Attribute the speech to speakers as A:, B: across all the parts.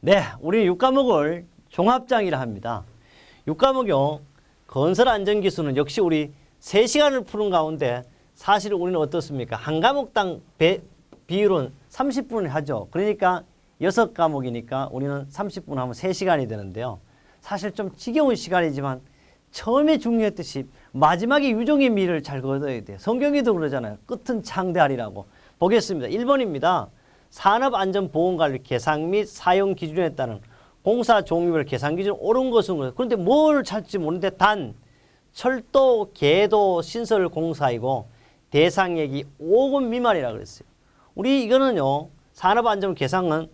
A: 네, 우리 6과목을 종합장이라 합니다. 6과목요. 건설안전기술은 역시 우리 3시간을 푸는 가운데 사실 우리는 어떻습니까? 한 과목당 비율은 30분을 하죠. 그러니까 6과목이니까 우리는 30분 하면 3시간이 되는데요. 사실 좀 지겨운 시간이지만 처음에 중요했듯이 마지막에 유종의 미를 잘 거둬야 돼요. 성경에도 그러잖아요. 끝은 창대하리라고. 보겠습니다. 1번입니다. 산업안전보건관리 개상 및 사용 기준에 따른 공사 종류별 개상 기준 옳은 것은 그런데 뭘 찾지 모르는데 단 철도, 궤도, 신설 공사이고 대상액이 5억 원 미만이라고 그랬어요. 우리 이거는요. 산업안전 개상은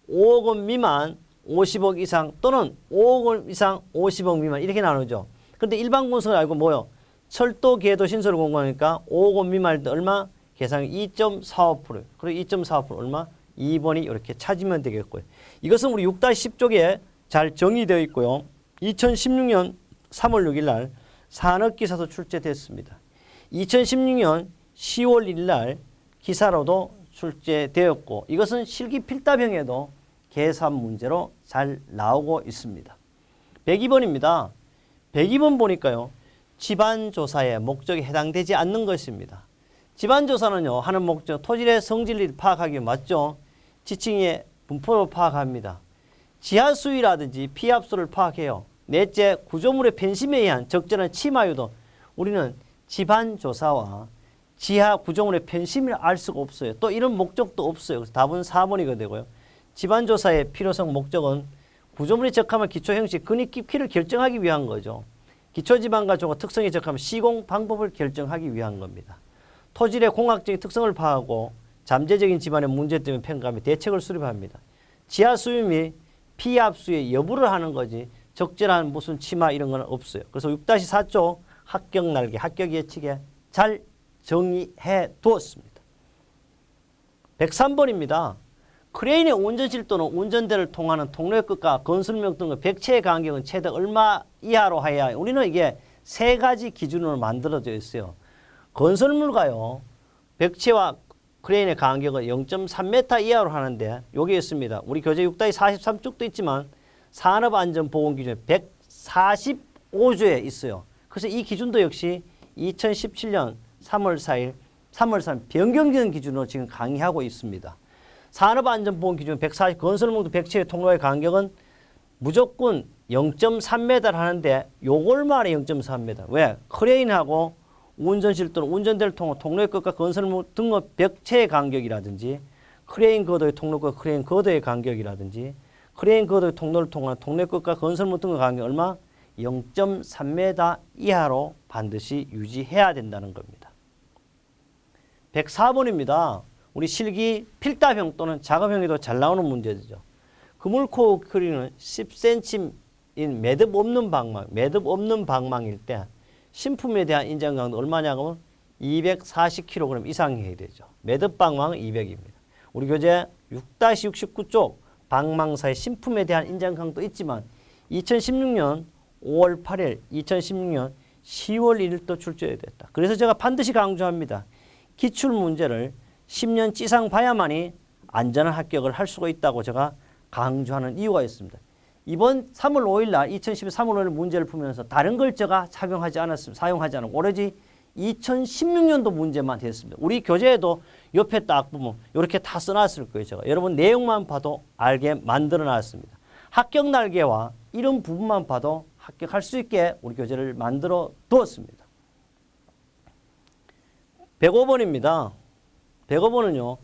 A: 5억 원 미만, 50억 이상 또는 5억 원 이상, 50억 미만 이렇게 나누죠. 그런데 일반 공사를 알고 뭐요? 철도, 궤도, 신설 공사니까 5억 원 미만일 때 얼마? 계산이 2.45%. 그리고 2.45% 얼마? 2번이 이렇게 찾으면 되겠고요. 이것은 우리 6-10쪽에 잘 정의되어 있고요. 2016년 3월 6일 날 산업기사도 출제됐습니다. 2016년 10월 1일 날 기사로도 출제되었고 이것은 실기 필답형에도 계산 문제로 잘 나오고 있습니다. 102번입니다. 102번 보니까요. 집안조사의 목적에 해당되지 않는 것입니다. 집안조사는요. 하는 목적 토질의 성질을 파악하기 위해 맞죠. 지층의 분포를 파악합니다. 지하수위라든지 피압수를 파악해요. 넷째 구조물의 편심에 의한 적절한 침하유도 우리는 집안조사와 지하 구조물의 편심을 알 수가 없어요. 또 이런 목적도 없어요. 그래서 답은 4번이가 되고요. 집안조사의 필요성 목적은 구조물이 적합한 기초 형식 근입 깊이를 결정하기 위한 거죠. 기초지방가조가 특성이 적합한 시공 방법을 결정하기 위한 겁니다. 토질의 공학적인 특성을 파악하고 잠재적인 집안의 문제 때문에 평가하며 대책을 수립합니다. 지하수위 및 피압수의 여부를 하는 거지 적절한 무슨 치마 이런 건 없어요. 그래서 6-4쪽 합격 날개, 합격 예측에 잘 정의해 두었습니다. 103번입니다. 크레인의 운전실 또는 운전대를 통하는 통로의 끝과 건설명 등의 백체의 간격은 최대 얼마 이하로 해야 해요. 우리는 이게 세 가지 기준으로 만들어져 있어요. 건설물가요. 백체와 크레인의 간격은 0.3m 이하로 하는데 여기 있습니다. 우리 교재 6-43쪽도 있지만 산업안전보건기준 145조에 있어요. 그래서 이 기준도 역시 2017년 3월 4일 변경되는 기준으로 지금 강의하고 있습니다. 산업안전보건기준 140 건설물도 백체의 통로의 간격은 무조건 0.3m 하는데 요걸 말해 0.3m. 왜? 크레인하고 운전실 또는 운전대를 통한 통로의 끝과 건설물 등의 벽체의 간격이라든지 크레인 거도의 통로과 크레인 거도의 간격이라든지 크레인 거도의 통로를 통한 통로의 끝과 건설물 등의 간격 얼마? 0.3m 이하로 반드시 유지해야 된다는 겁니다. 104번입니다. 우리 실기 필답형 또는 작업형에도 잘 나오는 문제죠. 그물코 크리는 10cm인 매듭 없는 방망일 때 신품에 대한 인정 강도 얼마냐고 하면 240kg 이상이어야 되죠. 매듭 방망은 200입니다. 우리 교재 6-69쪽 방망사의 신품에 대한 인정 강도 있지만 2016년 5월 8일, 2016년 10월 1일도 출제됐다. 그래서 제가 반드시 강조합니다. 기출 문제를 10년 이상 봐야만이 안전한 합격을 할 수가 있다고 제가 강조하는 이유가 있습니다. 이번 3월 5일 날 2012 3월 5일 문제를 풀면서 다른 걸 제가 사용하지 않았고 오로지 2016년도 문제만 했습니다. 우리 교재에도 옆에 딱 보면 이렇게 다 써놨을 거예요. 제가 여러분 내용만 봐도 알게 만들어 놨습니다. 합격 날개와 이런 부분만 봐도 합격할 수 있게 우리 교재를 만들어 두었습니다. 105번입니다. 105번은요.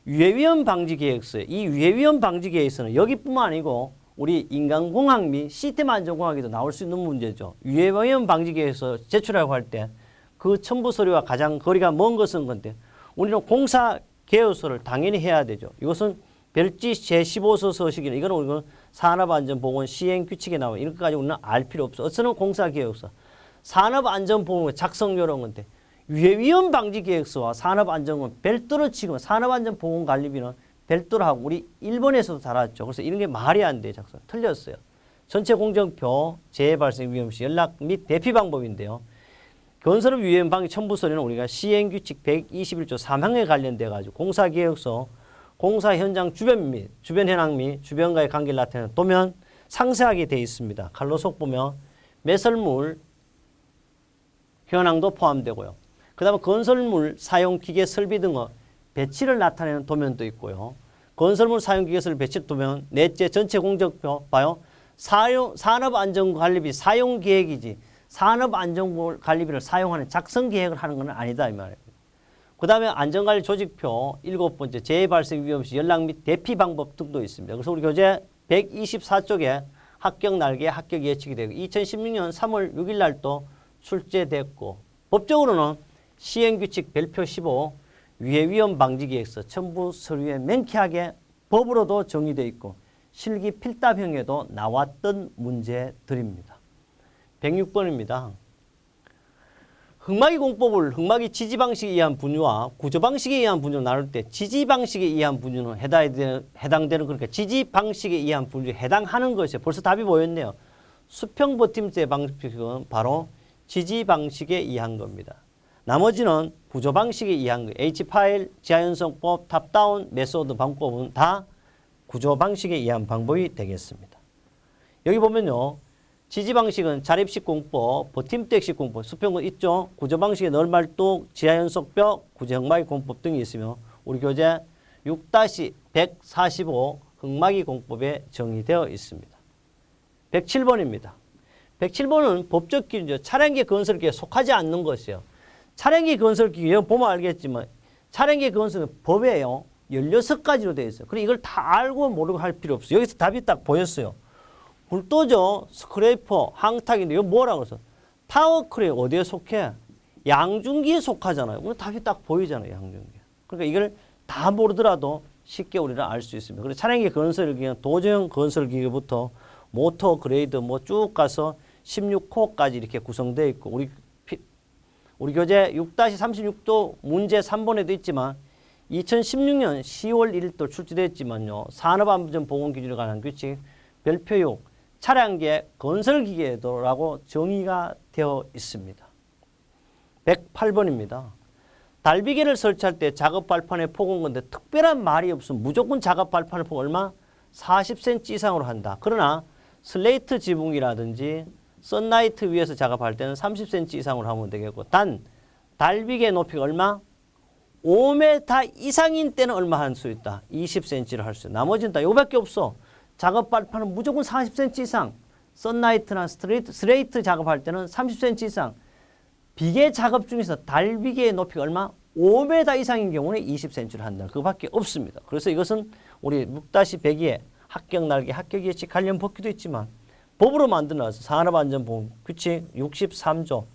A: 유해위험 방지 계획서에 이 유해위험 방지 계획서는 여기뿐만 아니고 우리 인간공학 및 시스템 안전공학에도 나올 수 있는 문제죠. 유해위험 방지 계획서 제출하고 할 때 그 첨부 서류와 가장 거리가 먼 것은 건데 우리는 공사 계획서를 당연히 해야 되죠. 이것은 별지 제15서 서식이나 이거는 우리는 산업안전보건 시행규칙에 나와 이런 것까지 우리는 알 필요 없어. 어쩌면 공사 계획서, 산업안전보건 작성 요런 건데 유해위험 방지 계획서와 산업안전은 별도로 치고 산업안전보건관리비는 별도로 하고 우리 일본에서도 달았죠. 그래서 이런 게 말이 안 돼. 작성 틀렸어요. 전체 공정표, 재발생 위험시, 연락 및 대피 방법인데요. 건설업 위험 방지 첨부 서류는 우리가 시행규칙 121조 3항에 관련돼 가지고 공사계획서, 공사 현장 주변 및 주변 현황 및 주변과의 관계를 나타내는 도면 상세하게 되어 있습니다. 갈로속 보면 매설물 현황도 포함되고요. 그 다음에 건설물 사용 기계 설비 등의 배치를 나타내는 도면도 있고요. 건설물 사용 기계 설비 배치 도면 넷째 전체 공정표 봐요. 산업안전관리비 사용계획이지 산업안전관리비를 사용하는 작성계획을 하는 건 아니다 이 말이에요. 그 다음에 안전관리 조직표 7번째 재발생 위험 시 연락 및 대피 방법 등도 있습니다. 그래서 우리 교재 124쪽에 합격 날개 합격 예측이 되고 2016년 3월 6일 날 또 출제됐고 법적으로는 시행규칙 별표 15 위해 위험 방지 계획서 첨부 서류에 명쾌하게 법으로도 정의되어 있고 실기 필답형에도 나왔던 문제들입니다. 106번입니다. 흑마기 공법을 흑마기 지지 방식에 의한 분류와 구조 방식에 의한 분류를 나눌 때 지지 방식에 의한 분류는 해당되는 그러니까 지지 방식에 의한 분류에 해당하는 것이에요. 벌써 답이 보였네요. 수평 버팀제 방식은 바로 지지 방식에 의한 겁니다. 나머지는 구조 방식에 의한 거예요. H파일, 지하연성법, 탑다운, 메소드 방법은 다 구조 방식에 의한 방법이 되겠습니다. 여기 보면요. 지지 방식은 자립식 공법, 버팀대식 공법, 수평은 있죠. 구조 방식에 널말뚝, 지하연속벽, 구조흑마기 공법 등이 있으며 우리 교재 6-145 흑마기 공법에 정의되어 있습니다. 107번입니다. 107번은 법적 기준이죠. 차량기 건설기에 속하지 않는 것이에요. 차량기 건설기계 여기 보면 알겠지만 차량기 건설은 법에요. 16가지로 되어 있어요. 그리고 이걸 다 알고 모르고 할 필요 없어요. 여기서 답이 딱 보였어요. 불도저, 스크래퍼, 항탁인데 이거 뭐라고 해서 타워크레인 어디에 속해? 양중기에 속하잖아요. 오늘 답이 딱 보이잖아요. 양중기. 그러니까 이걸 다 모르더라도 쉽게 우리는 알 수 있습니다. 그래서 차량기 건설기는 도저형 건설기계부터 모터 그레이드 뭐 쭉 가서 16호까지 이렇게 구성되어 있고 우리 교재 6-36도 문제 3번에도 있지만 2016년 10월 1일도 출제됐지만요. 산업안전보건기준에 관한 규칙 별표 6 차량계 건설기계도라고 정의가 되어 있습니다. 108번입니다. 달비계를 설치할 때 작업발판에 폭은 건데 특별한 말이 없으면 무조건 작업발판의 폭 얼마? 40cm 이상으로 한다. 그러나 슬레이트 지붕이라든지 썬라이트 위에서 작업할 때는 30cm 이상으로 하면 되겠고 단 달비계 높이가 얼마? 5m 이상인 때는 얼마 할 수 있다? 20cm를 할 수 있다. 나머지는 다 이거밖에 없어. 작업 발판은 무조건 40cm 이상. 썬라이트나 스트레이트 작업할 때는 30cm 이상. 비계 작업 중에서 달비계의 높이가 얼마? 5m 이상인 경우는 20cm를 한다. 그거밖에 없습니다. 그래서 이것은 우리 6-102에 합격 날개, 합격 예측 관련 법규도 있지만 법으로 만들어서 산업안전보건 규칙 63조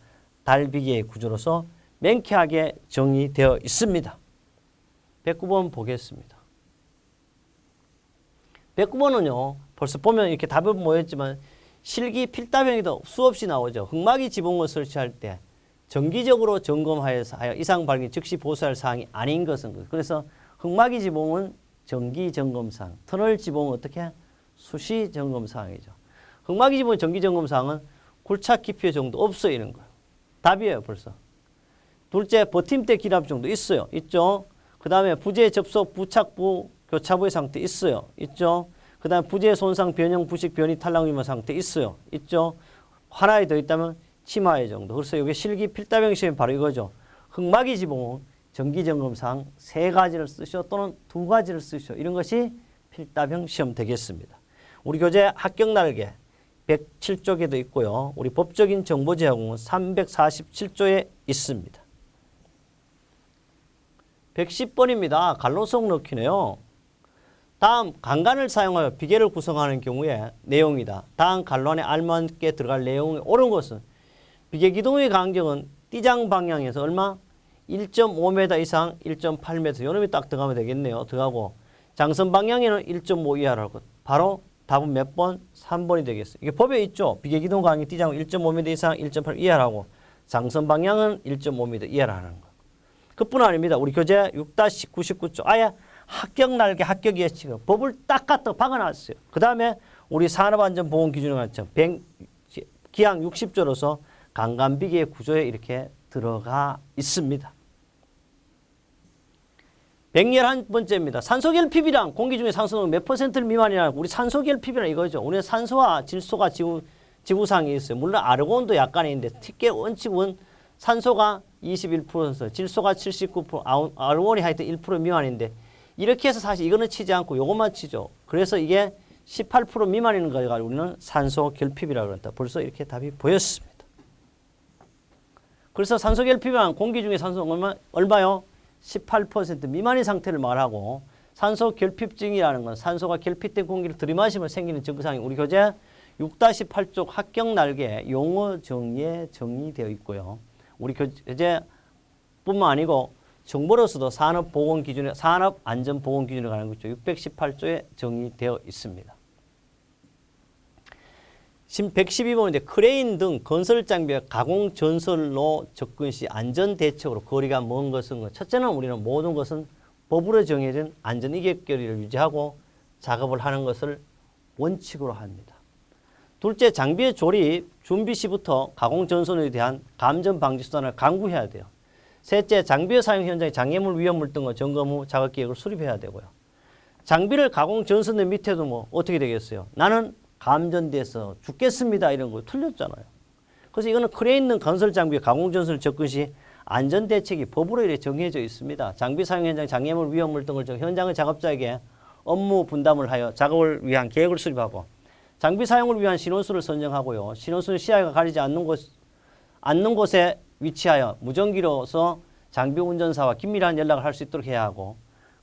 A: 달비계의 구조로서 명쾌하게 정의되어 있습니다. 109번 보겠습니다. 109번은요. 벌써 보면 이렇게 답은 모였지만 실기 필답형에도 수없이 나오죠. 흑마기 지붕을 설치할 때 정기적으로 점검하여 이상 발견 즉시 보수할 사항이 아닌 것은 그래서 흑마기 지붕은 정기 점검사항, 터널 지붕은 어떻게? 수시 점검사항이죠. 흑마기 지붕 정기 점검사항은 굴착 깊이 정도 없어 이런 거예요. 답이에요 벌써. 둘째 버팀대 기랍 정도 있어요. 있죠. 그 다음에 부재 접속 부착부 교차부의 상태 있어요. 있죠. 그 다음에 부재 손상 변형 부식 변이 탈락 위험 상태 있어요. 있죠. 하나에 더 있다면 치마의 정도. 그래서 이게 실기 필답형 시험이 바로 이거죠. 흑마기 지붕은 정기점검사항 3가지를 쓰셔 또는 2가지를 쓰셔. 이런 것이 필답형 시험 되겠습니다. 우리 교재 합격 날개 107쪽에도 있고요. 우리 법적인 정보제약은 347조에 있습니다. 110번입니다. 갈로속 넣기네요. 다음 간간을 사용하여 비계를 구성하는 경우에 내용이다. 다음 갈로 안에 알맞게 들어갈 내용이 옳은 것은 비계 기둥의 간격은 띠장 방향에서 얼마? 1.5m 이상 1.8m 요놈이 딱 들어가면 되겠네요. 들어가고 장선 방향에는 1.5 이하라고. 바로 답은 몇 번? 3번이 되겠어요. 이게 법에 있죠. 비계 기둥 간격 띠장은 1.5m 이상 1.8 이하라고. 장선 방향은 1.5m 이하라는 거. 그뿐 아닙니다. 우리 교재 6-99조 아예 합격 날개 합격 예측 법을 딱 갖다 박아놨어요. 그 다음에 우리 산업안전보건기준에 관점 기항 60조로서 간간비계 구조에 이렇게 들어가 있습니다. 111번째입니다. 산소결핍이랑 공기 중에 산소는 몇 퍼센트 미만이냐. 우리 산소결핍이란 이거죠. 우리는 산소와 질소가 지구상에 있어요. 물론 아르곤도 약간은 있는데 특히 원칙은 산소가 21%, 질소가 79%, 아르곤이 하여튼 1% 미만인데 이렇게 해서 사실 이거는 치지 않고 요것만 치죠. 그래서 이게 18% 미만인 걸 가지고 우리는 산소결핍이라고 그런다. 벌써 이렇게 답이 보였습니다. 그래서 산소결핍이란 공기 중에 산소는 얼마요? 18% 미만의 상태를 말하고 산소결핍증이라는 건 산소가 결핍된 공기를 들이마시면 생기는 증상이 우리 교재 6-8쪽 합격 날개 용어 정의에 정의되어 있고요. 우리 교재뿐만 아니고 정보로서도 산업안전보건기준에 관한 거 있죠. 618조에 정의되어 있습니다. 112번인데 크레인 등 건설 장비와 가공 전설로 접근 시 안전 대책으로 거리가 먼 것은 첫째는 우리는 모든 것은 법으로 정해진 안전 이격거리를 유지하고 작업을 하는 것을 원칙으로 합니다. 둘째, 장비의 조립 준비 시부터 가공 전선에 대한 감전 방지 수단을 강구해야 돼요. 셋째, 장비의 사용 현장에 장애물, 위험물 등을 점검 후 작업 계획을 수립해야 되고요. 장비를 가공 전선의 밑에도 뭐 어떻게 되겠어요? 나는 감전돼서 죽겠습니다. 이런 거 틀렸잖아요. 그래서 이거는 크레인 등 건설 장비 가공 전선을 접근 시 안전 대책이 법으로 이렇게 정해져 있습니다. 장비 사용 현장 장애물, 위험물 등을 현장의 작업자에게 업무 분담을 하여 작업을 위한 계획을 수립하고 장비 사용을 위한 신원수를 선정하고요. 신원수는 시야가 가리지 않는 곳에 위치하여 무전기로서 장비 운전사와 긴밀한 연락을 할 수 있도록 해야 하고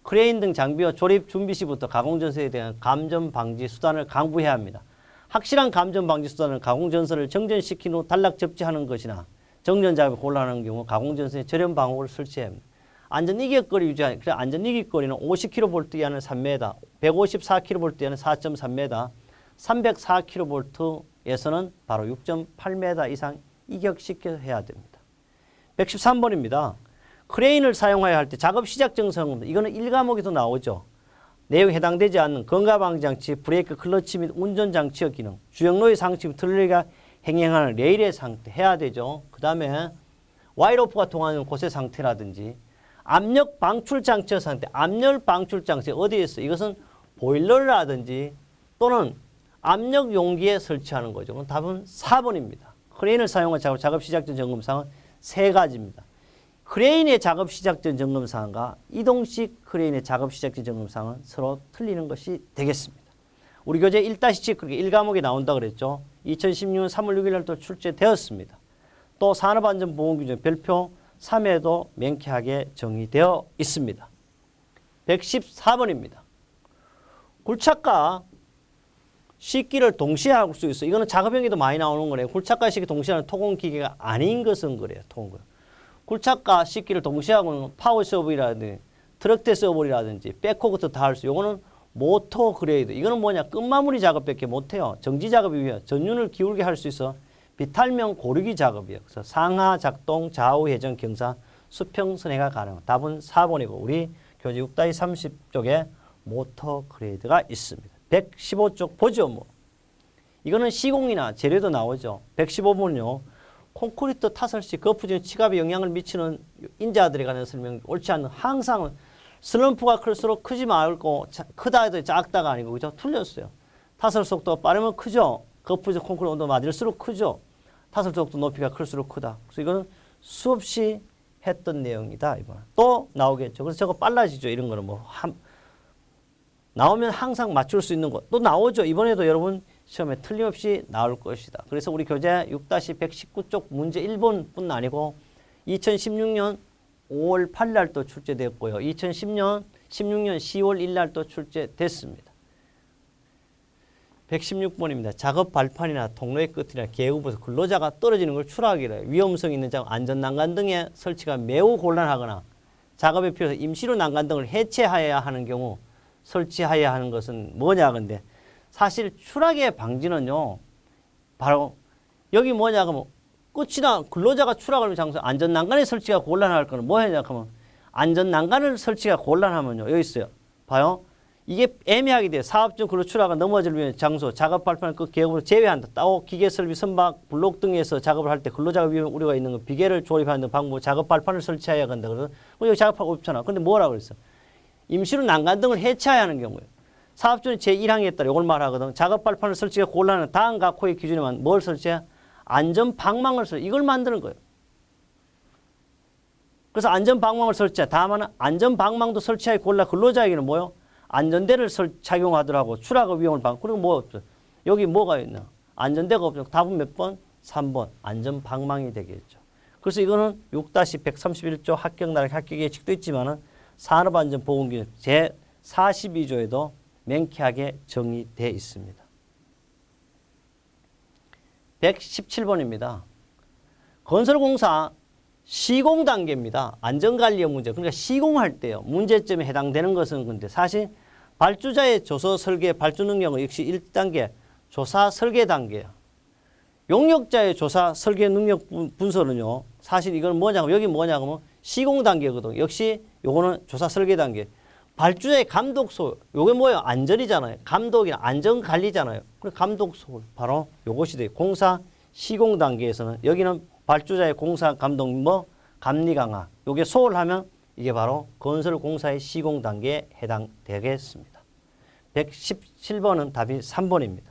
A: 크레인 등 장비와 조립 준비 시부터 가공 전선에 대한 감전 방지 수단을 강구해야 합니다. 확실한 감전 방지 수단은 가공 전선을 정전시킨 후 단락 접지하는 것이나 정전 작업이 곤란한 경우 가공 전선에 절연 방호를 설치해야 합니다. 안전 이격거리 유지하는 그래 안전 이격거리는 50kV 이하는 3m, 154kV 이하는 4.3m, 304kV에서는 바로 6.8m 이상 이격시켜 해야 됩니다. 113번입니다. 크레인을 사용해야 할 때 작업 시작 정성 이거는 1과목에도 나오죠. 내용에 해당되지 않는 건강방지장치, 브레이크, 클러치 및 운전장치의 기능, 주행로의 상치 및 트롤리가 행행하는 레일의 상태 해야 되죠. 그 다음에 와이로프가 통하는 곳의 상태라든지 압력 방출장치의 상태, 압력 방출장치 어디에 있어? 이것은 보일러라든지 또는 압력 용기에 설치하는 거죠. 그럼 답은 4번입니다. 크레인을 사용한 작업 시작 전 점검사항은 3가지입니다. 크레인의 작업 시작 전 점검사항과 이동식 크레인의 작업 시작 전 점검사항은 서로 틀리는 것이 되겠습니다. 우리 교재 1-7 그렇게 1과목에 나온다 그랬죠. 2016년 3월 6일 날 또 출제되었습니다. 또 산업안전보건기준 별표 3에도 명쾌하게 정의되어 있습니다. 114번입니다. 굴착과 식기를 동시에 할 수 있어. 이거는 작업형에도 많이 나오는 거래요. 굴착과 식기 동시에 하는 토공기계가 아닌 것은 그래요. 굴착과 식기를 동시에 하고는 파워 서버라든지 트럭대 서버라든지 백호부터 다 할 수. 요거는 모터 그레이드. 이거는 뭐냐? 끝마무리 작업밖에 못해요. 정지 작업이 위해 전륜을 기울게 할 수 있어 비탈면 고르기 작업이에요. 그래서 상하 작동, 좌우 회전 경사, 수평 선회가 가능. 답은 4번이고 우리 교재 6-30쪽에 모터 그레이드가 있습니다. 115쪽 보죠. 뭐 이거는 시공이나 재료도 나오죠. 115번은요. 콘크리트 타설 시 거푸진 치갑에 영향을 미치는 인자들에 관한 설명 옳지 않는 항상 슬럼프가 클수록 크지 말고 크다 해도 작다가 아니고 그죠? 틀렸어요. 타설 속도가 빠르면 크죠. 거푸진 콘크리트 온도 맞을수록 크죠. 타설 속도 높이가 클수록 크다. 그래서 이거는 수없이 했던 내용이다. 이번 또 나오겠죠. 그래서 저거 빨라지죠. 이런 거는 뭐 나오면 항상 맞출 수 있는 것 또 나오죠. 이번에도 여러분 시험에 틀림없이 나올 것이다. 그래서 우리 교재 6-119쪽 문제 1번뿐 아니고 2016년 5월 8일 날 또 출제됐고요. 2016년 10월 1일 날 또 출제됐습니다. 116번입니다. 작업 발판이나 통로의 끝이나 계우부에서 근로자가 떨어지는 걸 추락하기로 해요. 위험성 있는 작업, 안전난간 등의 설치가 매우 곤란하거나 작업에 필요해서 임시로 난간 등을 해체해야 하는 경우 설치해야 하는 것은 뭐냐 근데 사실 추락의 방지는요. 바로 여기 뭐냐 그러면 끝이나 근로자가 추락하는 장소 안전난간의 설치가 곤란할 거는 뭐냐 하면 안전난간을 설치가 곤란하면요. 여기 있어요. 봐요. 이게 애매하게 돼요. 사업중 근로 추락과 넘어질 위한 장소, 작업 발판 그 계획으로 제외한다. 따오 기계 설비, 선박, 블록 등에서 작업을 할 때 근로자가 위험 우려가 있는 건 비계를 조립하는 방법, 작업 발판을 설치해야 한다. 그래서 여기 작업하고 없잖아. 근데 뭐라고 그랬어? 임시로 난간 등을 해체해야 하는 경우예요. 사업주는 제1항에 따라 이걸 말하거든. 작업 발판을 설치가 곤란한 다음 각호의 기준에만 뭘 설치해? 안전 방망을 설치. 이걸 만드는 거예요. 그래서 안전 방망을 설치해. 다만 안전 방망도 설치하기 곤란 근로자에게는 뭐요? 안전대를 착용하더라고. 추락 위험을 방. 그리고 뭐 없어. 여기 뭐가 있나? 안전대가 없죠. 답은 몇 번? 3번. 안전 방망이 되겠죠. 그래서 이거는 6-131조 합격날 합격 예측도 있지만은 산업안전보건기준 제42조에도 명쾌하게 정의되어 있습니다. 117번입니다. 건설공사 시공 단계입니다. 안전관리의 문제. 그러니까 시공할 때요. 문제점에 해당되는 것은 근데 사실 발주자의 조서 설계 발주 능력은 역시 1단계 조사 설계 단계예요. 용역자의 조사 설계 능력 분석은요. 사실 이건 뭐냐고 여기 뭐냐고 시공 단계거든. 역시 요거는 조사 설계 단계. 발주자의 감독소 요게 뭐예요? 안전이잖아요. 감독이나 안전 관리잖아요. 그 감독소 바로 요것이 돼요. 공사 시공 단계에서는 여기는 발주자의 공사 감독 뭐 감리 강화. 요게 소홀하면 이게 바로 건설공사의 시공 단계에 해당되겠습니다. 117번은 답이 3번입니다.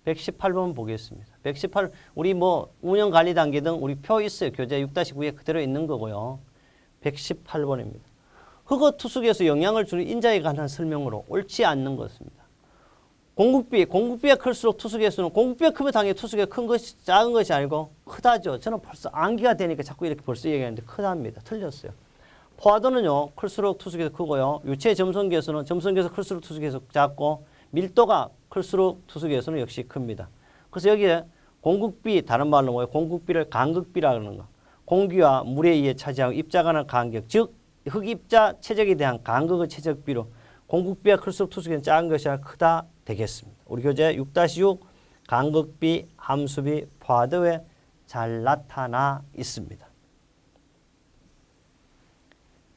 A: 118번 보겠습니다. 118 우리 뭐 운영 관리 단계 등 우리 표 있어요. 교재 6-9에 그대로 있는 거고요. 118번입니다. 흑어 투숙에서 영향을 주는 인자에 관한 설명으로 옳지 않는 것입니다. 공급비가 클수록 투숙의 수는 공급비가 크면 당연히 투숙이 큰 것이 작은 것이 아니고 크다죠. 저는 벌써 암기가 되니까 자꾸 이렇게 벌써 얘기하는데 크답니다. 틀렸어요. 포화도는요. 클수록 투숙에서 크고요. 유체 점성계수는 점성계에서 클수록 투숙에서 작고 밀도가 클수록 투숙에서는 역시 큽니다. 그래서 여기에 공급비 다른 말로 뭐예요? 공급비를 간극비라는 거. 공기와 물에 의해 차지하고 입자 간의 간격 즉 흑입자 최적에 대한 간극의 최적비로 공급비가 클수록 투숙에는 작은 것이 아니라 크다 되겠습니다. 우리 교재 6-6 간극비, 함수비, 포화도에 잘 나타나 있습니다.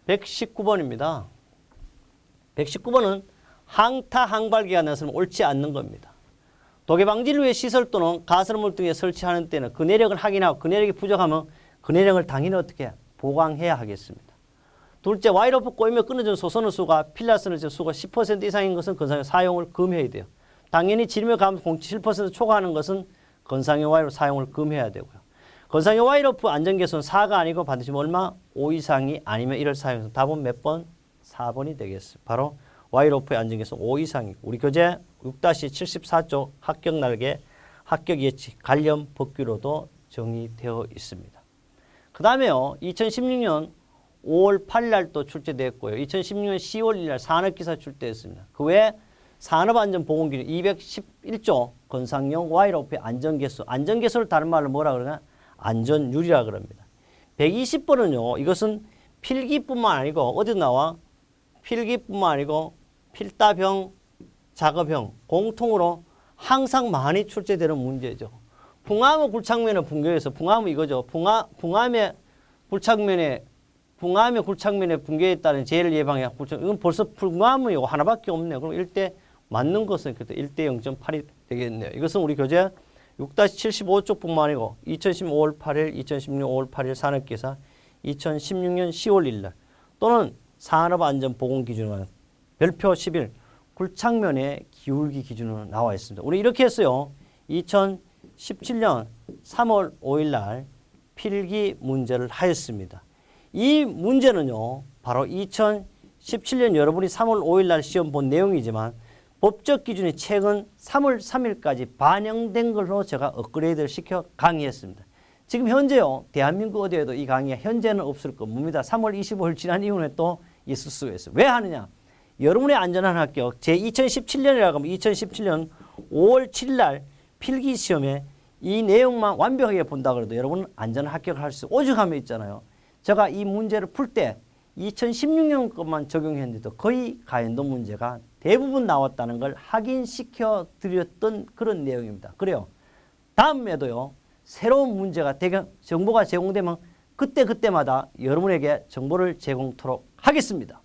A: 119번입니다. 119번은 항타 항발기가 나서는 옳지 않는 겁니다. 도계방지를 위해 시설 또는 가설물 등에 설치하는 때는 그 내력을 확인하고 그 내력이 부족하면 그 내력을 당연히 어떻게 보강해야 하겠습니다. 둘째, 와이로프 꼬이며 끊어진 소선의 수가 필라스의 수가 10% 이상인 것은 건상용 사용을 금해야 돼요. 당연히 지름의 감 0.7% 초과하는 것은 건상용 와이로프 사용을 금해야 되고요. 건상용 와이로프 안전계수는 4가 아니고 반드시 얼마? 5 이상이 아니면 1을 사용해서 답은 몇 번? 4번이 되겠습니다. 바로 와이로프의 안전계수 5 이상이고 우리 교재 6-74조 합격 날개 합격 예측 관련 법규로도 정의되어 있습니다. 그 다음에요. 2016년 5월 8일 날 또 출제됐고요. 2016년 10월 1일 날 산업기사 출제했습니다. 그 외에 산업안전보건기준 211조 건상용 와이로프의 안전계수. 안전계수를 다른 말로 뭐라 그러냐? 안전율이라 그럽니다. 120번은요. 이것은 필기뿐만 아니고 어디 나와? 필기뿐만 아니고 필답형, 작업형 공통으로 항상 많이 출제되는 문제죠. 붕암의 굴착면의 붕괴에서 붕암은 이거죠. 붕암의 굴착면의 붕괴에 따른 재해를 예방해 굴착. 이건 벌써 붕암은 이거 하나밖에 없네요. 그럼 1대 맞는 것은 그때 1대 0.8이 되겠네요. 이것은 우리 교재 6-75쪽뿐만 아니고 2016년 5월 8일, 2016년 5월 8일 산업기사, 2016년 10월 1일 날 또는 산업안전보건기준은 별표 11 굴착면의 기울기 기준으로 나와 있습니다. 우리 이렇게 했어요. 2017년 3월 5일 날 필기 문제를 하였습니다. 이 문제는요. 바로 2017년 여러분이 3월 5일 날 시험 본 내용이지만 법적 기준이 최근 3월 3일까지 반영된 걸로 제가 업그레이드를 시켜 강의했습니다. 지금 현재요. 대한민국 어디에도 이 강의가 현재는 없을 겁니다. 3월 25일 지난 이후에 또 있을 수가 있어요. 왜 하느냐? 여러분의 안전한 합격 제2017년이라고 하면 2017년 5월 7일 날 필기 시험에 이 내용만 완벽하게 본다 그래도 여러분은 안전한 합격을 할 수 오죽하면 있잖아요. 제가 이 문제를 풀 때 2016년 것만 적용했는데도 거의 가연도 문제가 대부분 나왔다는 걸 확인시켜 드렸던 그런 내용입니다. 그래요. 다음에도요. 새로운 문제가 정보가 제공되면 그때마다 여러분에게 정보를 제공토록 하겠습니다.